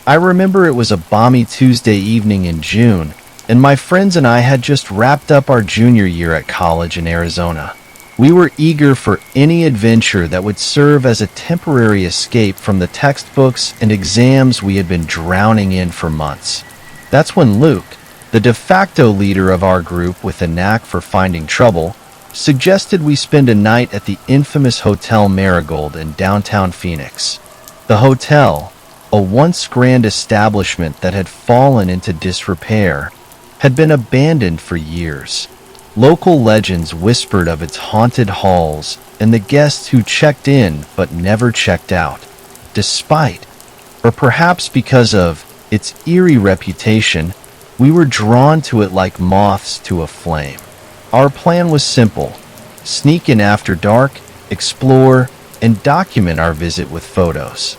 I remember it was a balmy Tuesday evening in June, and my friends and I had just wrapped up our junior year at college in Arizona. We were eager for any adventure that would serve as a temporary escape from the textbooks and exams we had been drowning in for months. That's when Luke, the de facto leader of our group with a knack for finding trouble, suggested we spend a night at the infamous Hotel Marigold in downtown Phoenix. The hotel, a once grand establishment that had fallen into disrepair, had been abandoned for years. Local legends whispered of its haunted halls and the guests who checked in but never checked out. Despite, or perhaps because of, its eerie reputation, we were drawn to it like moths to a flame. Our plan was simple: sneak in after dark, explore, and document our visit with photos.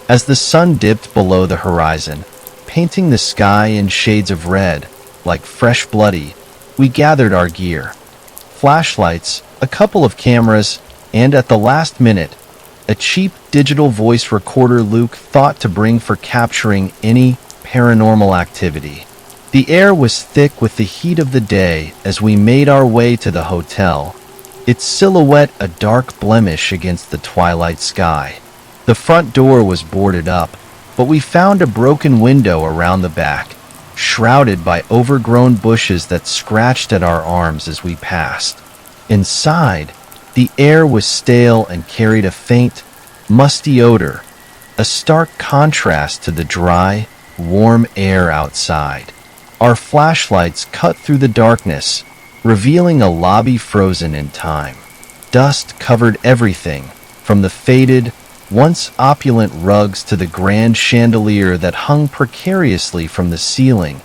As the sun dipped below the horizon, painting the sky in shades of red, like fresh bloody, we gathered our gear. Flashlights, a couple of cameras, and at the last minute, a cheap digital voice recorder Luke thought to bring for capturing any paranormal activity. The air was thick with the heat of the day as we made our way to the hotel, its silhouette a dark blemish against the twilight sky. The front door was boarded up, but we found a broken window around the back, shrouded by overgrown bushes that scratched at our arms as we passed. Inside, the air was stale and carried a faint, musty odor, a stark contrast to the dry, warm air outside. Our flashlights cut through the darkness, revealing a lobby frozen in time. Dust covered everything, from the faded, once opulent rugs to the grand chandelier that hung precariously from the ceiling,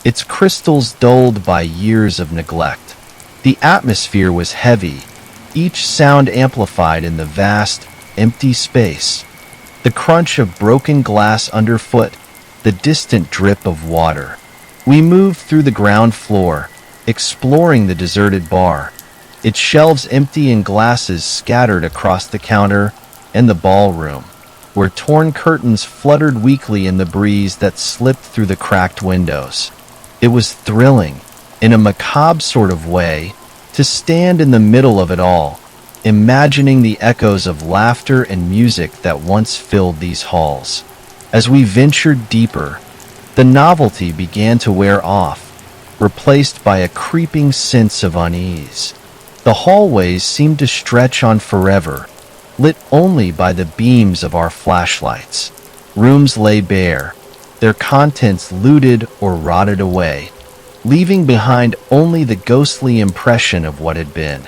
its crystals dulled by years of neglect. The atmosphere was heavy, each sound amplified in the vast, empty space. The crunch of broken glass underfoot, the distant drip of water. We moved through the ground floor, exploring the deserted bar, its shelves empty and glasses scattered across the counter, and the ballroom, where torn curtains fluttered weakly in the breeze that slipped through the cracked windows. It was thrilling, in a macabre sort of way, to stand in the middle of it all, imagining the echoes of laughter and music that once filled these halls. As we ventured deeper, the novelty began to wear off, replaced by a creeping sense of unease. The hallways seemed to stretch on forever, lit only by the beams of our flashlights. Rooms lay bare, their contents looted or rotted away, leaving behind only the ghostly impression of what had been.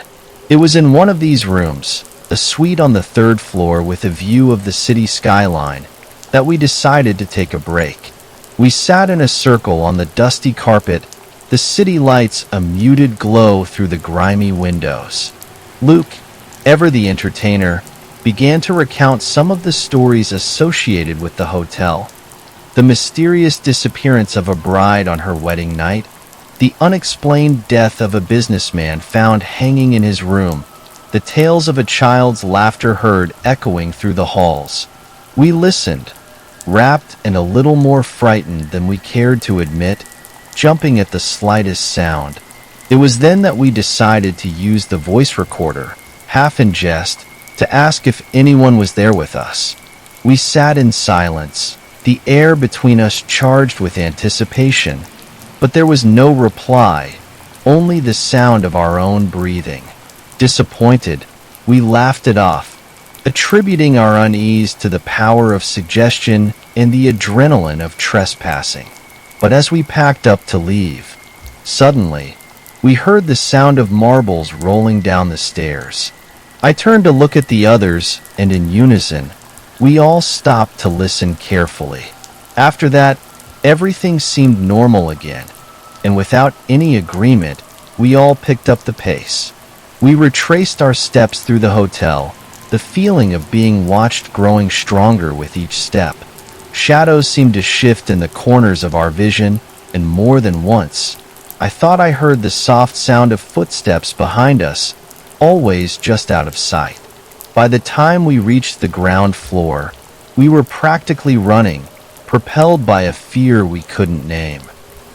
It was in one of these rooms, a suite on the third floor with a view of the city skyline, that we decided to take a break. We sat in a circle on the dusty carpet, the city lights a muted glow through the grimy windows. Luke, ever the entertainer, began to recount some of the stories associated with the hotel. The mysterious disappearance of a bride on her wedding night, the unexplained death of a businessman found hanging in his room, the tales of a child's laughter heard echoing through the halls. We listened, wrapped and a little more frightened than we cared to admit, jumping at the slightest sound. It was then that we decided to use the voice recorder, half in jest, to ask if anyone was there with us. We sat in silence, the air between us charged with anticipation, but there was no reply, only the sound of our own breathing. Disappointed, we laughed it off, attributing our unease to the power of suggestion and the adrenaline of trespassing. But as we packed up to leave, suddenly, we heard the sound of marbles rolling down the stairs. I turned to look at the others, and in unison, we all stopped to listen carefully. After that, everything seemed normal again, and without any agreement, we all picked up the pace. We retraced our steps through the hotel, the feeling of being watched growing stronger with each step. Shadows seemed to shift in the corners of our vision, and more than once, I thought I heard the soft sound of footsteps behind us, always just out of sight. By the time we reached the ground floor, we were practically running, propelled by a fear we couldn't name.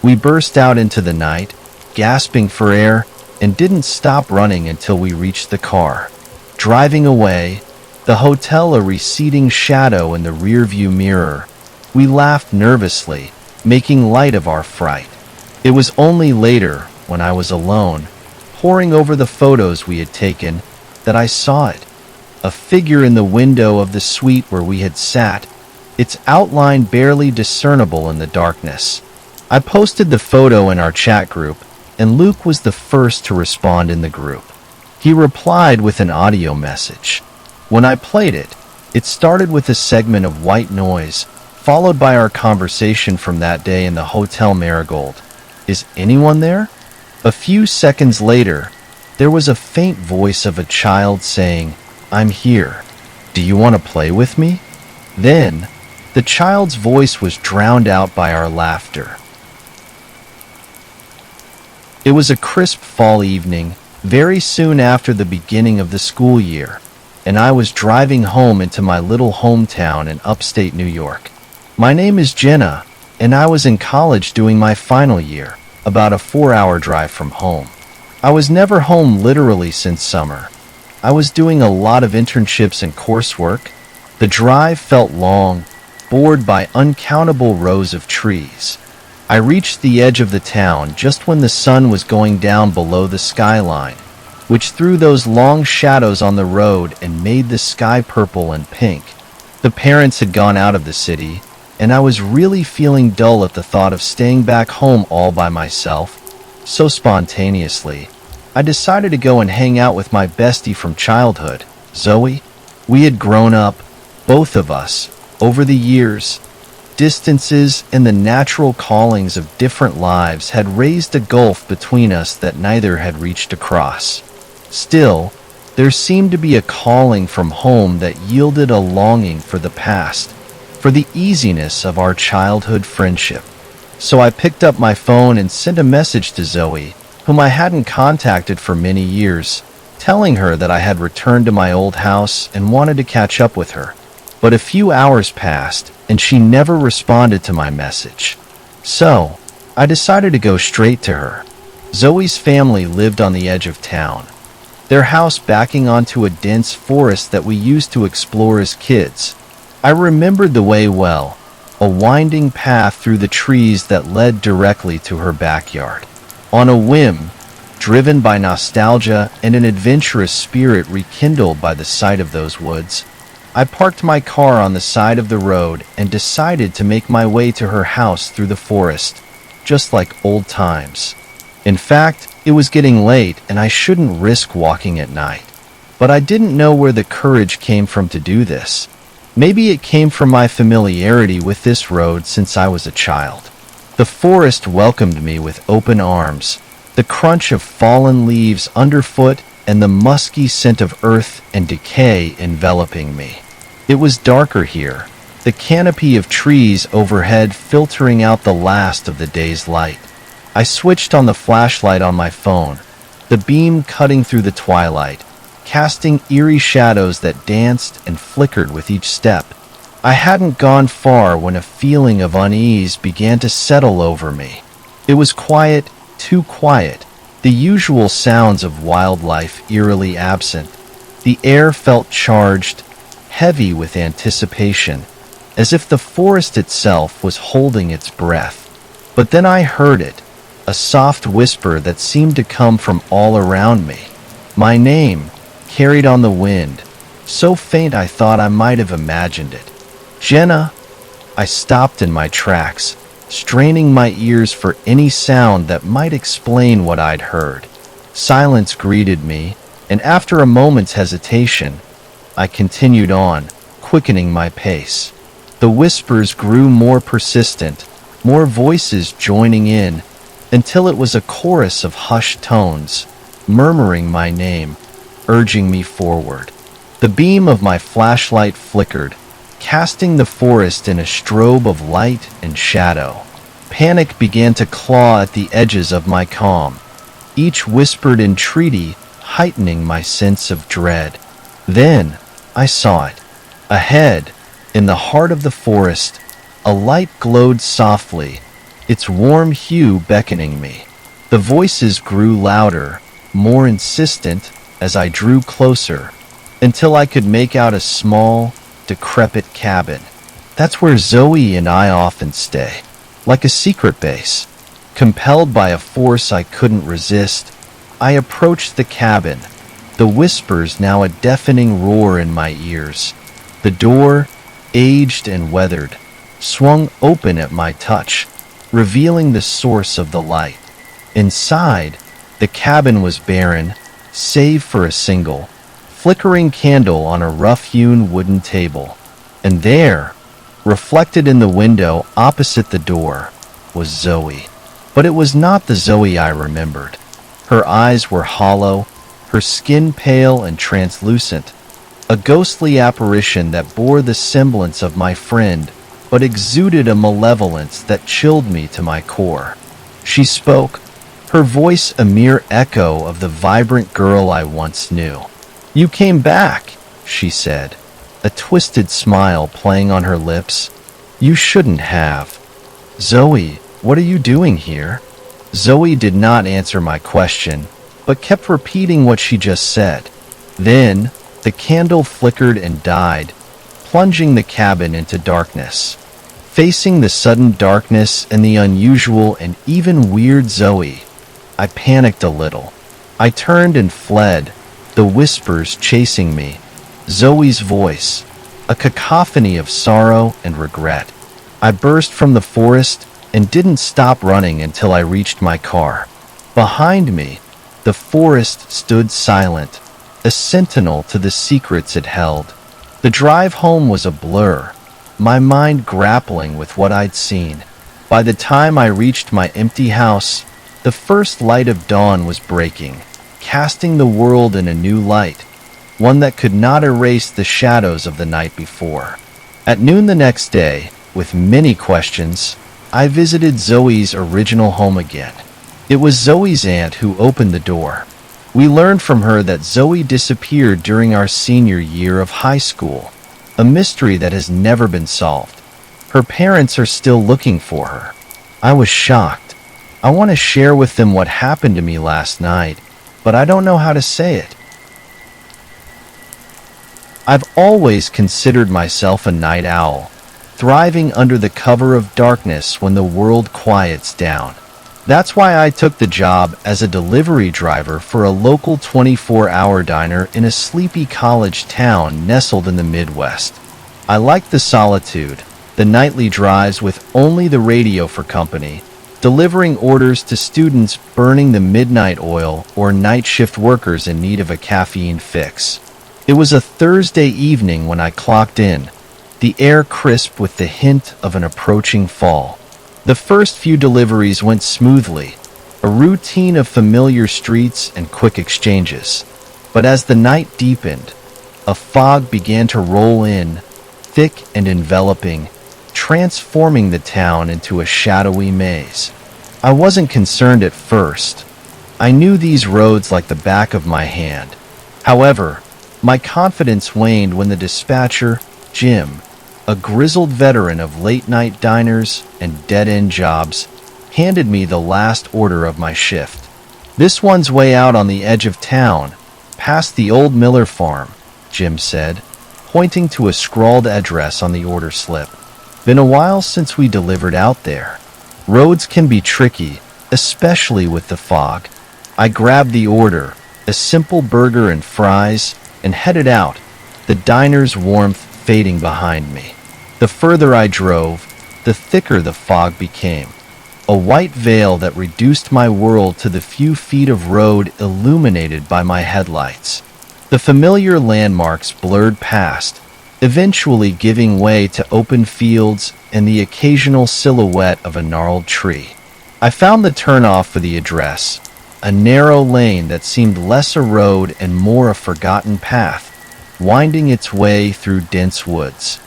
We burst out into the night, gasping for air, and didn't stop running until we reached the car. Driving away, the hotel a receding shadow in the rearview mirror, we laughed nervously, making light of our fright. It was only later, when I was alone, poring over the photos we had taken, that I saw it. A figure in the window of the suite where we had sat, its outline barely discernible in the darkness. I posted the photo in our chat group, and Luke was the first to respond in the group. He replied with an audio message. When I played it, it started with a segment of white noise, followed by our conversation from that day in the Hotel Marigold. Is anyone there? A few seconds later, there was a faint voice of a child saying, I'm here. Do you want to play with me? Then, the child's voice was drowned out by our laughter. It was a crisp fall evening, very soon after the beginning of the school year, and I was driving home into my little hometown in upstate New York. My name is Jenna, and I was in college doing my final year, about a 4-hour drive from home. I was never home literally since summer. I was doing a lot of internships and coursework. The drive felt long, bored by uncountable rows of trees. I reached the edge of the town just when the sun was going down below the skyline, which threw those long shadows on the road and made the sky purple and pink. The parents had gone out of the city, and I was really feeling dull at the thought of staying back home all by myself. So spontaneously, I decided to go and hang out with my bestie from childhood, Zoe. We had grown up, both of us, over the years. Distances and the natural callings of different lives had raised a gulf between us that neither had reached across. Still, there seemed to be a calling from home that yielded a longing for the past, for the easiness of our childhood friendship. So I picked up my phone and sent a message to Zoe, whom I hadn't contacted for many years, telling her that I had returned to my old house and wanted to catch up with her. But a few hours passed, and she never responded to my message. So, I decided to go straight to her. Zoe's family lived on the edge of town, their house backing onto a dense forest that we used to explore as kids. I remembered the way well, a winding path through the trees that led directly to her backyard. On a whim, driven by nostalgia and an adventurous spirit rekindled by the sight of those woods, I parked my car on the side of the road and decided to make my way to her house through the forest, just like old times. In fact, it was getting late and I shouldn't risk walking at night. But I didn't know where the courage came from to do this. Maybe it came from my familiarity with this road since I was a child. The forest welcomed me with open arms, the crunch of fallen leaves underfoot and the musky scent of earth and decay enveloping me. It was darker here, the canopy of trees overhead filtering out the last of the day's light. I switched on the flashlight on my phone, the beam cutting through the twilight, casting eerie shadows that danced and flickered with each step. I hadn't gone far when a feeling of unease began to settle over me. It was quiet, too quiet, the usual sounds of wildlife eerily absent. The air felt charged, heavy with anticipation, as if the forest itself was holding its breath. But then I heard it, a soft whisper that seemed to come from all around me. My name, carried on the wind, so faint I thought I might have imagined it. Jenna! I stopped in my tracks, straining my ears for any sound that might explain what I'd heard. Silence greeted me, and after a moment's hesitation, I continued on, quickening my pace. The whispers grew more persistent, more voices joining in, until it was a chorus of hushed tones, murmuring my name, urging me forward. The beam of my flashlight flickered, casting the forest in a strobe of light and shadow. Panic began to claw at the edges of my calm, each whispered entreaty heightening my sense of dread. Then I saw it. Ahead, in the heart of the forest, A light glowed softly, its warm hue beckoning me. The voices grew louder, more insistent, as I drew closer, until I could make out a small, decrepit cabin. That's where Zoe and I often stay, like a secret base. Compelled by a force I couldn't resist, I approached the cabin, the whispers now a deafening roar in my ears. The door, aged and weathered, swung open at my touch, revealing the source of the light. Inside, the cabin was barren, save for a single, flickering candle on a rough-hewn wooden table. And there, reflected in the window opposite the door, was Zoe. But it was not the Zoe I remembered. Her eyes were hollow, her skin pale and translucent, a ghostly apparition that bore the semblance of my friend, but exuded a malevolence that chilled me to my core. She spoke, her voice a mere echo of the vibrant girl I once knew. "You came back," she said, a twisted smile playing on her lips. "You shouldn't have." "Zoe, what are you doing here?" Zoe did not answer my question, but kept repeating what she just said. Then, the candle flickered and died, plunging the cabin into darkness. Facing the sudden darkness and the unusual and even weird Zoe, I panicked a little. I turned and fled, the whispers chasing me. Zoe's voice, a cacophony of sorrow and regret. I burst from the forest and didn't stop running until I reached my car. Behind me, the forest stood silent, a sentinel to the secrets it held. The drive home was a blur, my mind grappling with what I'd seen. By the time I reached my empty house, the first light of dawn was breaking, casting the world in a new light, one that could not erase the shadows of the night before. At noon the next day, with many questions, I visited Zoe's original home again. It was Zoe's aunt who opened the door. We learned from her that Zoe disappeared during our senior year of high school, a mystery that has never been solved. Her parents are still looking for her. I was shocked. I want to share with them what happened to me last night, but I don't know how to say it. I've always considered myself a night owl, thriving under the cover of darkness when the world quiets down. That's why I took the job as a delivery driver for a local 24-hour diner in a sleepy college town nestled in the Midwest. I liked the solitude, the nightly drives with only the radio for company, delivering orders to students burning the midnight oil or night shift workers in need of a caffeine fix. It was a Thursday evening when I clocked in, the air crisp with the hint of an approaching fall. The first few deliveries went smoothly, a routine of familiar streets and quick exchanges. But as the night deepened, a fog began to roll in, thick and enveloping, transforming the town into a shadowy maze. I wasn't concerned at first. I knew these roads like the back of my hand. However, my confidence waned when the dispatcher, Jim, a grizzled veteran of late-night diners and dead-end jobs, handed me the last order of my shift. "This one's way out on the edge of town, past the old Miller farm," Jim said, pointing to a scrawled address on the order slip. "Been a while since we delivered out there. Roads can be tricky, especially with the fog." I grabbed the order, a simple burger and fries, and headed out, the diner's warmth fading behind me. The further I drove, the thicker the fog became, a white veil that reduced my world to the few feet of road illuminated by my headlights. The familiar landmarks blurred past, eventually giving way to open fields and the occasional silhouette of a gnarled tree. I found the turnoff for the address, a narrow lane that seemed less a road and more a forgotten path, winding its way through dense woods.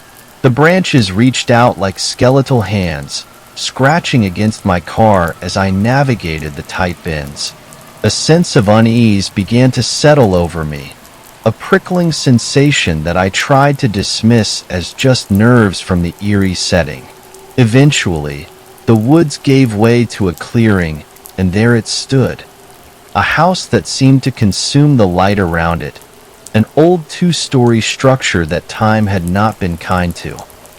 The branches reached out like skeletal hands, scratching against my car as I navigated the tight bends. A sense of unease began to settle over me, a prickling sensation that I tried to dismiss as just nerves from the eerie setting. Eventually, the woods gave way to a clearing, and there it stood. A house that seemed to consume the light around it. An old two-story structure that time had not been kind to.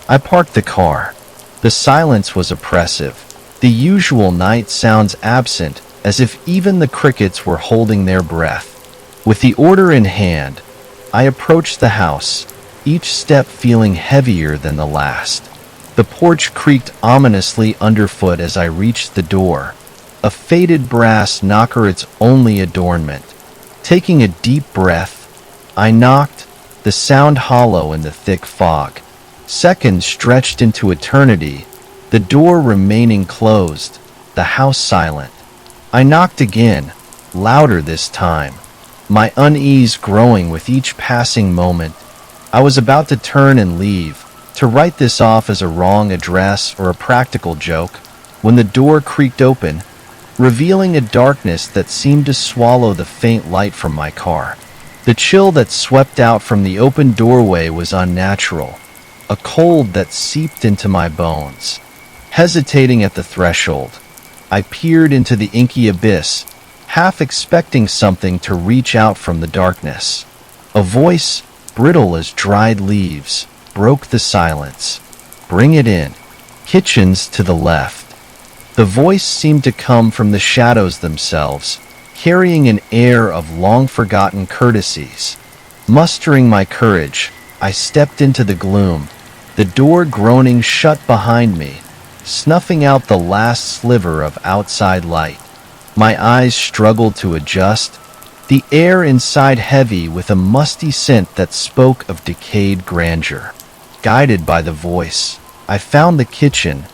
I parked the car. The silence was oppressive. The usual night sounds absent, as if even the crickets were holding their breath. With the order in hand, I approached the house, each step feeling heavier than the last. The porch creaked ominously underfoot as I reached the door, a faded brass knocker its only adornment. Taking a deep breath, I knocked, the sound hollow in the thick fog. Seconds stretched into eternity, the door remaining closed, the house silent. I knocked again, louder this time, my unease growing with each passing moment. I was about to turn and leave, to write this off as a wrong address or a practical joke, when the door creaked open, revealing a darkness that seemed to swallow the faint light from my car. The chill that swept out from the open doorway was unnatural, a cold that seeped into my bones. Hesitating at the threshold, I peered into the inky abyss, half expecting something to reach out from the darkness. A voice, brittle as dried leaves, broke the silence. "Bring it in. Kitchen's to the left." The voice seemed to come from the shadows themselves, carrying an air of long-forgotten courtesies. Mustering my courage, I stepped into the gloom, the door groaning shut behind me, snuffing out the last sliver of outside light. My eyes struggled to adjust, the air inside heavy with a musty scent that spoke of decayed grandeur. Guided by the voice, I found the kitchen,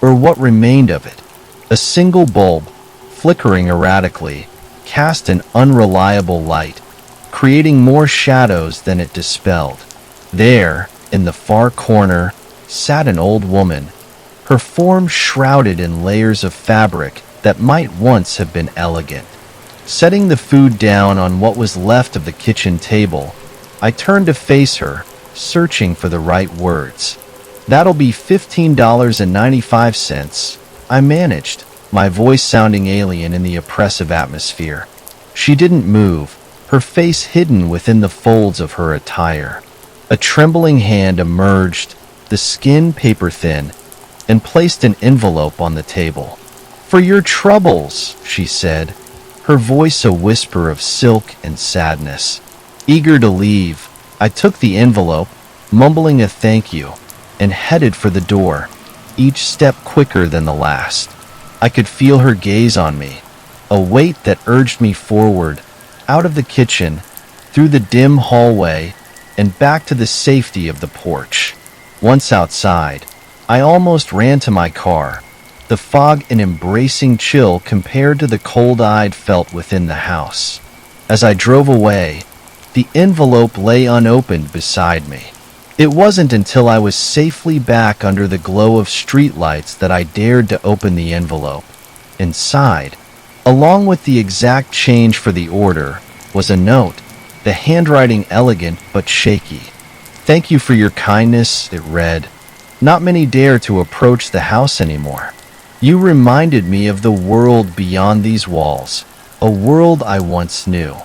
or what remained of it. A single bulb, flickering erratically, cast an unreliable light, creating more shadows than it dispelled. There, in the far corner, sat an old woman, her form shrouded in layers of fabric that might once have been elegant. Setting the food down on what was left of the kitchen table, I turned to face her, searching for the right words. "That'll be $15.95, I managed, my voice sounding alien in the oppressive atmosphere. She didn't move, her face hidden within the folds of her attire. A trembling hand emerged, the skin paper-thin, and placed an envelope on the table. "For your troubles," she said, her voice a whisper of silk and sadness. Eager to leave, I took the envelope, mumbling a thank you, and headed for the door, each step quicker than the last. I could feel her gaze on me, a weight that urged me forward, out of the kitchen, through the dim hallway, and back to the safety of the porch. Once outside, I almost ran to my car, the fog an embracing chill compared to the cold I'd felt within the house. As I drove away, the envelope lay unopened beside me. It wasn't until I was safely back under the glow of streetlights that I dared to open the envelope. Inside, along with the exact change for the order, was a note, the handwriting elegant but shaky. "Thank you for your kindness," it read. "Not many dare to approach the house anymore. You reminded me of the world beyond these walls, a world I once knew."